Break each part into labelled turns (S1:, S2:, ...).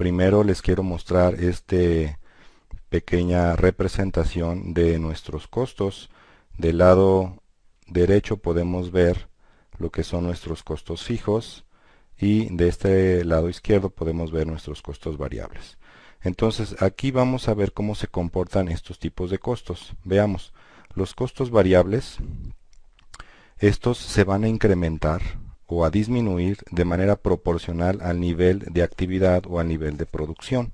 S1: Primero les quiero mostrar esta pequeña representación de nuestros costos. Del lado derecho podemos ver lo que son nuestros costos fijos y de este lado izquierdo podemos ver nuestros costos variables. Entonces aquí vamos a ver cómo se comportan estos tipos de costos. Veamos, los costos variables, estos se van a incrementar o a disminuir de manera proporcional al nivel de actividad o al nivel de producción.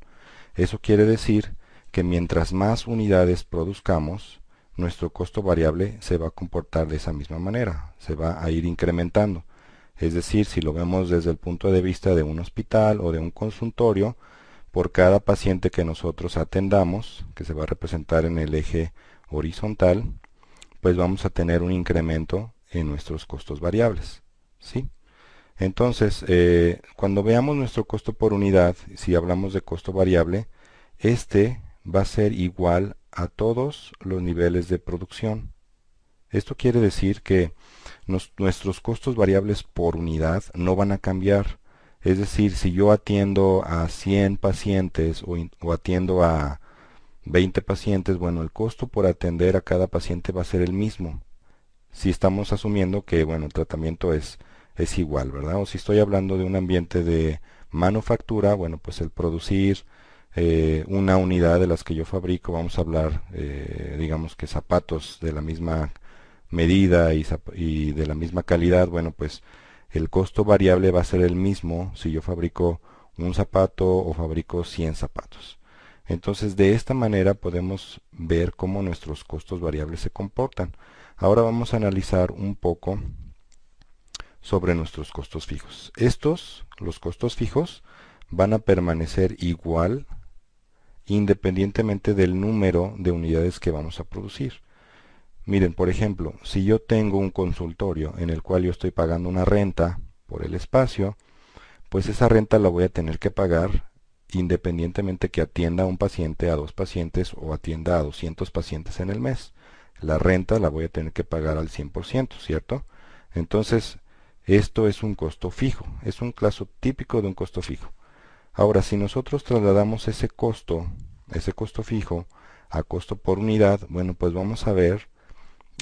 S1: Eso quiere decir que mientras más unidades produzcamos, nuestro costo variable se va a comportar de esa misma manera, se va a ir incrementando. Es decir, si lo vemos desde el punto de vista de un hospital o de un consultorio, por cada paciente que nosotros atendamos, que se va a representar en el eje horizontal, pues vamos a tener un incremento en nuestros costos variables, ¿sí? Entonces, cuando veamos nuestro costo por unidad, si hablamos de costo variable, este va a ser igual a todos los niveles de producción. Esto quiere decir que nuestros costos variables por unidad no van a cambiar. Es decir, si yo atiendo a 100 pacientes o atiendo a 20 pacientes, bueno, el costo por atender a cada paciente va a ser el mismo. Si estamos asumiendo que, bueno, el tratamiento es igual, ¿verdad? O si estoy hablando de un ambiente de manufactura, bueno, pues el producir una unidad de las que yo fabrico, vamos a hablar, digamos que zapatos de la misma medida y de la misma calidad, bueno, pues el costo variable va a ser el mismo si yo fabrico un zapato o fabrico 100 zapatos. Entonces, de esta manera podemos ver cómo nuestros costos variables se comportan. Ahora vamos a analizar un poco sobre nuestros costos fijos. Los costos fijos, van a permanecer igual independientemente del número de unidades que vamos a producir. Miren, por ejemplo, si yo tengo un consultorio en el cual yo estoy pagando una renta por el espacio, pues esa renta la voy a tener que pagar independientemente que atienda a un paciente, a dos pacientes o atienda a 200 pacientes en el mes. La renta la voy a tener que pagar al 100%, ¿cierto? Entonces, esto es un costo fijo, es un caso típico de un costo fijo. Ahora, si nosotros trasladamos ese costo fijo, a costo por unidad, bueno, pues vamos a ver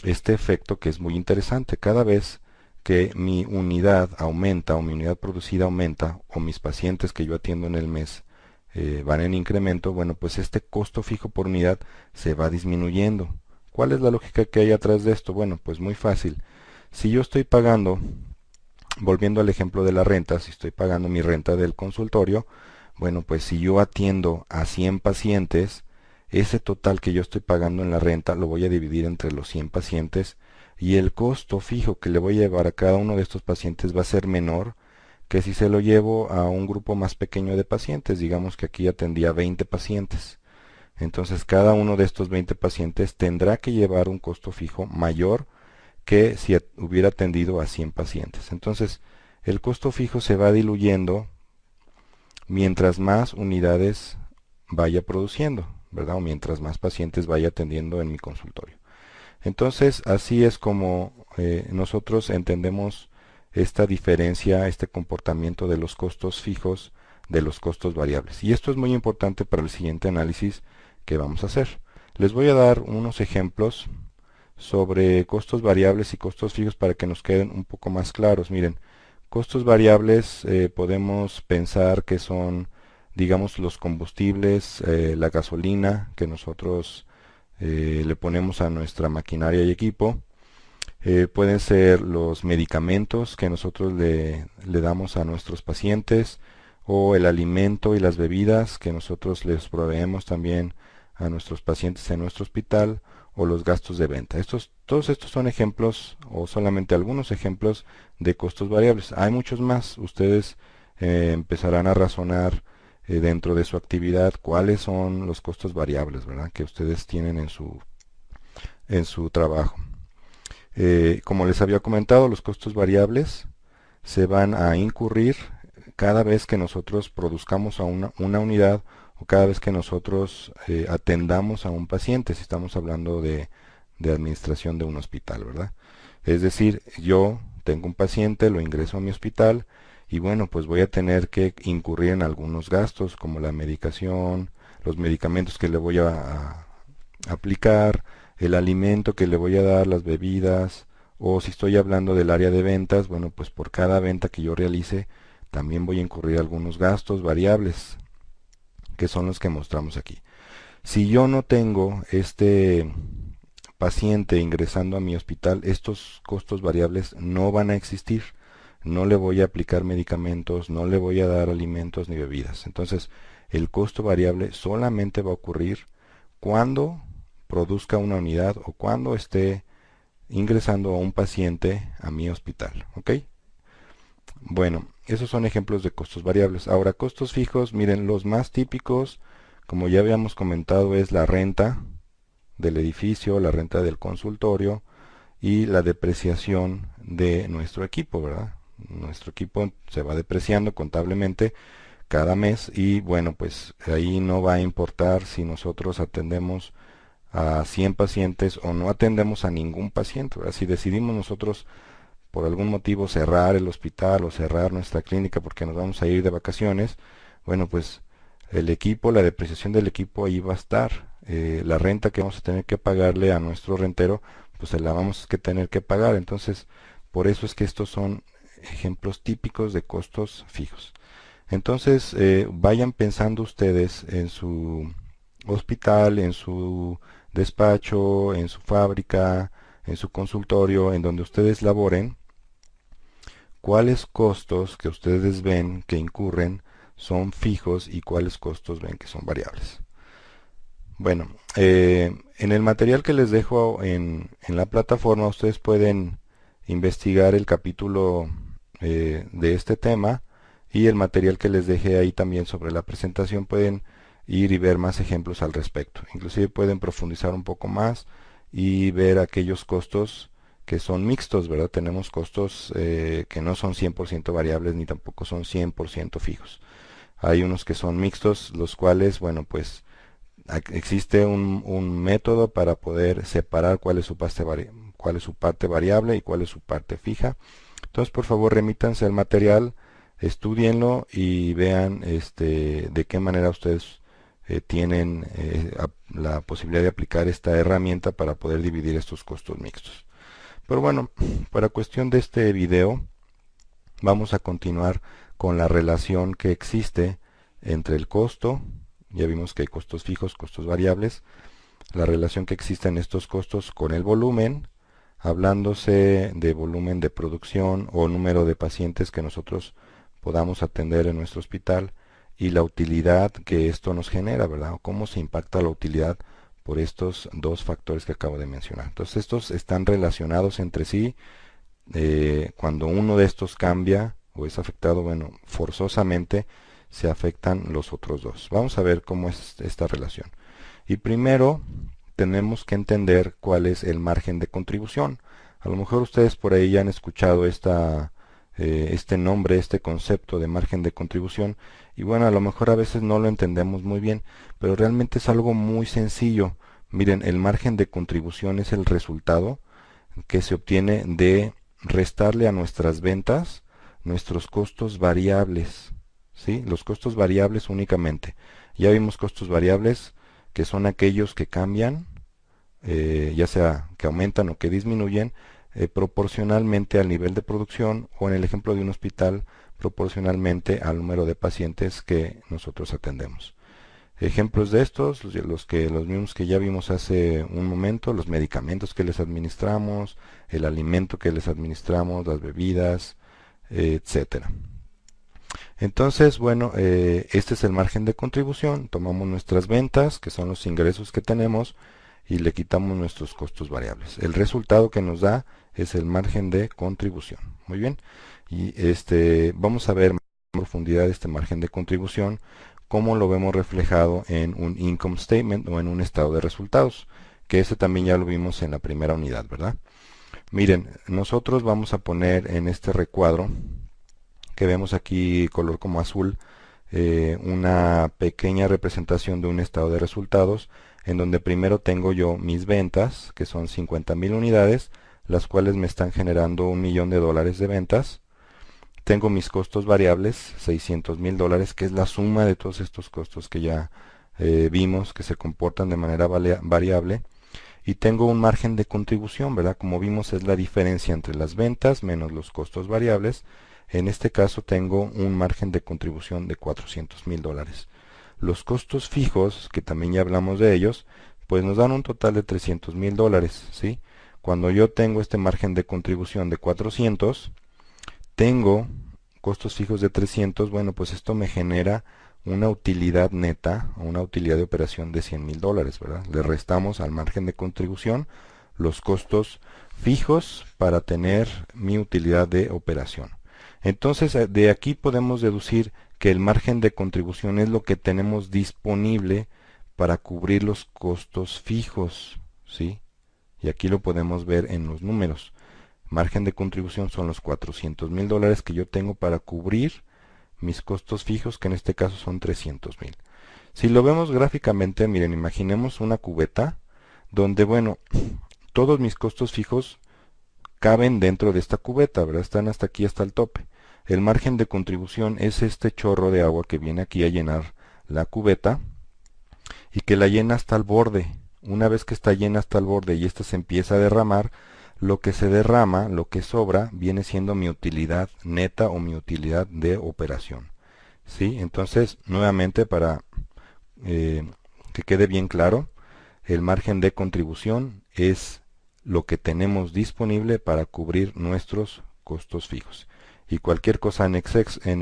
S1: este efecto que es muy interesante. Cada vez que mi unidad aumenta o mi unidad producida aumenta o mis pacientes que yo atiendo en el mes van en incremento, bueno, pues este costo fijo por unidad se va disminuyendo. ¿Cuál es la lógica que hay atrás de esto? Bueno, pues muy fácil. Si yo estoy pagando, volviendo al ejemplo de la renta, si estoy pagando mi renta del consultorio, bueno, pues si yo atiendo a 100 pacientes, ese total que yo estoy pagando en la renta lo voy a dividir entre los 100 pacientes y el costo fijo que le voy a llevar a cada uno de estos pacientes va a ser menor que si se lo llevo a un grupo más pequeño de pacientes. Digamos que aquí atendía 20 pacientes. Entonces cada uno de estos 20 pacientes tendrá que llevar un costo fijo mayor que si hubiera atendido a 100 pacientes. Entonces el costo fijo se va diluyendo mientras más unidades vaya produciendo, ¿verdad? O mientras más pacientes vaya atendiendo en mi consultorio. Entonces, así es como nosotros entendemos esta diferencia, este comportamiento de los costos fijos de los costos variables. Y esto es muy importante para el siguiente análisis que vamos a hacer. Les voy a dar unos ejemplos sobre costos variables y costos fijos para que nos queden un poco más claros. Miren, costos variables podemos pensar que son, digamos, los combustibles, la gasolina que nosotros le ponemos a nuestra maquinaria y equipo. Pueden ser los medicamentos que nosotros le damos a nuestros pacientes o el alimento y las bebidas que nosotros les proveemos también a nuestros pacientes en nuestro hospital o los gastos de venta. Todos estos son ejemplos o solamente algunos ejemplos de costos variables. Hay muchos más. Ustedes empezarán a razonar dentro de su actividad cuáles son los costos variables, ¿verdad? Que ustedes tienen en su trabajo. Como les había comentado, los costos variables se van a incurrir cada vez que nosotros produzcamos a una unidad o cada vez que nosotros atendamos a un paciente, si estamos hablando de administración de un hospital, ¿verdad? Es decir, yo tengo un paciente, lo ingreso a mi hospital y bueno, pues voy a tener que incurrir en algunos gastos como la medicación, los medicamentos que le voy a aplicar, el alimento que le voy a dar, las bebidas, o si estoy hablando del área de ventas, bueno, pues por cada venta que yo realice también voy a incurrir algunos gastos variables, que son los que mostramos aquí. Si yo no tengo este paciente ingresando a mi hospital, estos costos variables no van a existir. No le voy a aplicar medicamentos, no le voy a dar alimentos ni bebidas. Entonces, el costo variable solamente va a ocurrir cuando produzca una unidad o cuando esté ingresando a un paciente a mi hospital. ¿Ok? Bueno, esos son ejemplos de costos variables. Ahora, costos fijos, miren, los más típicos, como ya habíamos comentado, es la renta del edificio, la renta del consultorio y la depreciación de nuestro equipo, ¿verdad? Nuestro equipo se va depreciando contablemente cada mes y bueno, pues ahí no va a importar si nosotros atendemos a 100 pacientes o no atendemos a ningún paciente, ¿verdad? Si decidimos nosotros por algún motivo cerrar el hospital o cerrar nuestra clínica porque nos vamos a ir de vacaciones, bueno, pues el equipo, la depreciación del equipo ahí va a estar. La renta que vamos a tener que pagarle a nuestro rentero, pues se la vamos a tener que pagar. Entonces, por eso es que estos son ejemplos típicos de costos fijos. Entonces, vayan pensando ustedes en su hospital, en su despacho, en su fábrica, en su consultorio, en donde ustedes laboren, cuáles costos que ustedes ven que incurren son fijos y cuáles costos ven que son variables. Bueno, en el material que les dejo en la plataforma ustedes pueden investigar el capítulo de este tema y el material que les dejé ahí también sobre la presentación pueden ir y ver más ejemplos al respecto. Inclusive pueden profundizar un poco más y ver aquellos costos que son mixtos, ¿verdad? Tenemos costos que no son 100% variables ni tampoco son 100% fijos. Hay unos que son mixtos, los cuales, bueno, pues existe un método para poder separar cuál es cuál es su parte variable y cuál es su parte fija. Entonces, por favor, remítanse al material, estudienlo y vean de qué manera ustedes tienen la posibilidad de aplicar esta herramienta para poder dividir estos costos mixtos. Pero bueno, para cuestión de este video, vamos a continuar con la relación que existe entre el costo, ya vimos que hay costos fijos, costos variables, la relación que existe en estos costos con el volumen, hablándose de volumen de producción o número de pacientes que nosotros podamos atender en nuestro hospital y la utilidad que esto nos genera, ¿verdad? O cómo se impacta la utilidad por estos dos factores que acabo de mencionar. Entonces estos están relacionados entre sí. Cuando uno de estos cambia o es afectado, bueno, forzosamente se afectan los otros dos. Vamos a ver cómo es esta relación. Y primero tenemos que entender cuál es el margen de contribución. A lo mejor ustedes por ahí ya han escuchado este nombre, este concepto de margen de contribución, y bueno, a lo mejor a veces no lo entendemos muy bien, pero realmente es algo muy sencillo. Miren, el margen de contribución es el resultado que se obtiene de restarle a nuestras ventas nuestros costos variables, ¿sí? Los costos variables únicamente. Ya vimos costos variables que son aquellos que cambian, ya sea que aumentan o que disminuyen, proporcionalmente al nivel de producción o en el ejemplo de un hospital proporcionalmente al número de pacientes que nosotros atendemos. Ejemplos de estos, los mismos que ya vimos hace un momento, los medicamentos que les administramos, el alimento que les administramos, las bebidas, etcétera. Entonces, bueno, este es el margen de contribución. Tomamos nuestras ventas, que son los ingresos que tenemos, y le quitamos nuestros costos variables. El resultado que nos da es el margen de contribución. Muy bien. Y vamos a ver en profundidad este margen de contribución, cómo lo vemos reflejado en un income statement o en un estado de resultados, que ese también ya lo vimos en la primera unidad, ¿verdad? Miren, nosotros vamos a poner en este recuadro que vemos aquí color como azul, una pequeña representación de un estado de resultados en donde primero tengo yo mis ventas, que son 50,000 unidades, las cuales me están generando $1,000,000 de ventas, tengo mis costos variables, 600,000 dólares, que es la suma de todos estos costos que ya vimos que se comportan de manera variable. Y tengo un margen de contribución, ¿verdad? Como vimos, es la diferencia entre las ventas menos los costos variables. En este caso tengo un margen de contribución de 400,000 dólares. Los costos fijos, que también ya hablamos de ellos, pues nos dan un total de 300,000 dólares, ¿sí? Cuando yo tengo este margen de contribución de 400, tengo costos fijos de 300, bueno, pues esto me genera una utilidad neta, o una utilidad de operación de 100,000 dólares, ¿verdad? Le restamos al margen de contribución los costos fijos para tener mi utilidad de operación. Entonces, de aquí podemos deducir que el margen de contribución es lo que tenemos disponible para cubrir los costos fijos, ¿sí? Y aquí lo podemos ver en los números. Margen de contribución son los 400,000 dólares que yo tengo para cubrir mis costos fijos, que en este caso son 300,000. Si lo vemos gráficamente, miren, imaginemos una cubeta donde, bueno, todos mis costos fijos caben dentro de esta cubeta, ¿verdad? Están hasta aquí, hasta el tope. El margen de contribución es este chorro de agua que viene aquí a llenar la cubeta y que la llena hasta el borde. Una vez que está llena hasta el borde y esta se empieza a derramar, lo que se derrama, lo que sobra, viene siendo mi utilidad neta o mi utilidad de operación. ¿Sí? Entonces, nuevamente, para que quede bien claro, el margen de contribución es lo que tenemos disponible para cubrir nuestros costos fijos. Y cualquier cosa en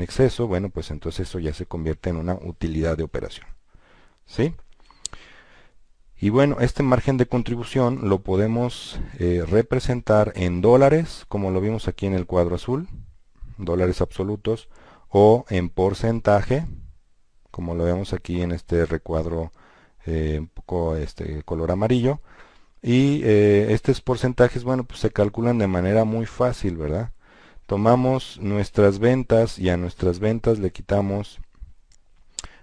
S1: exceso, bueno, pues entonces eso ya se convierte en una utilidad de operación. ¿Sí? Y bueno, este margen de contribución lo podemos representar en dólares, como lo vimos aquí en el cuadro azul, dólares absolutos, o en porcentaje, como lo vemos aquí en este recuadro un poco color amarillo. Y estos porcentajes, bueno, pues se calculan de manera muy fácil, ¿verdad? Tomamos nuestras ventas y a nuestras ventas le quitamos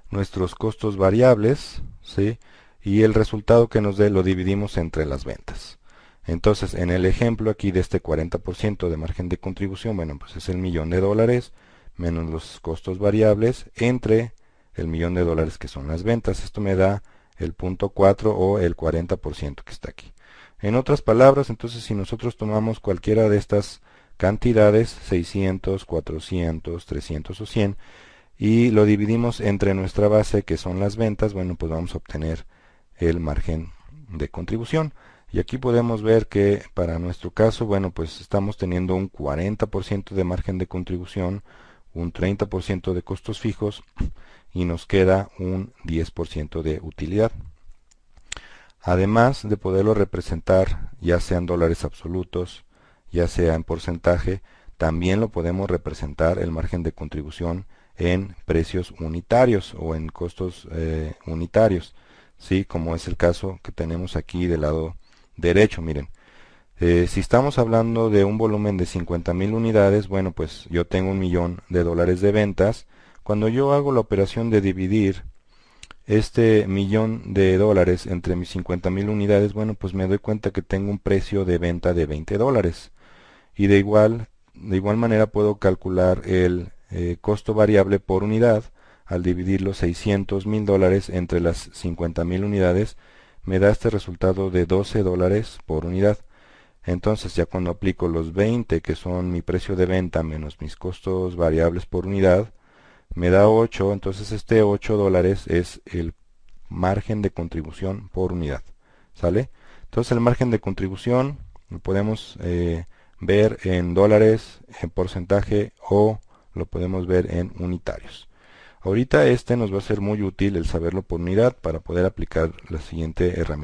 S1: nuestros costos variables, ¿sí? Y el resultado que nos dé lo dividimos entre las ventas. Entonces, en el ejemplo aquí de este 40% de margen de contribución, bueno, pues es el $1,000,000 menos los costos variables entre el $1,000,000 que son las ventas. Esto me da el 0.4 o el 40% que está aquí. En otras palabras, entonces, si nosotros tomamos cualquiera de estas cantidades, 600, 400, 300 o 100, y lo dividimos entre nuestra base, que son las ventas, bueno, pues vamos a obtener el margen de contribución. Y aquí podemos ver que para nuestro caso, bueno, pues estamos teniendo un 40% de margen de contribución, un 30% de costos fijos y nos queda un 10% de utilidad. Además de poderlo representar ya sea en dólares absolutos, ya sea en porcentaje, también lo podemos representar el margen de contribución en precios unitarios o en costos unitarios, ¿sí? Como es el caso que tenemos aquí del lado derecho. Miren, si estamos hablando de un volumen de 50,000 unidades, bueno, pues yo tengo $1,000,000 de ventas. Cuando yo hago la operación de dividir este $1,000,000 entre mis 50,000 unidades, bueno, pues me doy cuenta que tengo un precio de venta de $20. Y de igual manera puedo calcular el costo variable por unidad. Al dividir los $600,000 entre las 50,000 unidades, me da este resultado de $12 por unidad. Entonces, ya cuando aplico los 20, que son mi precio de venta menos mis costos variables por unidad, me da 8. Entonces, este $8 es el margen de contribución por unidad. ¿Sale? Entonces, el margen de contribución lo podemos ver en dólares, en porcentaje, o lo podemos ver en unitarios. Ahorita nos va a ser muy útil el saberlo por unidad para poder aplicar la siguiente herramienta.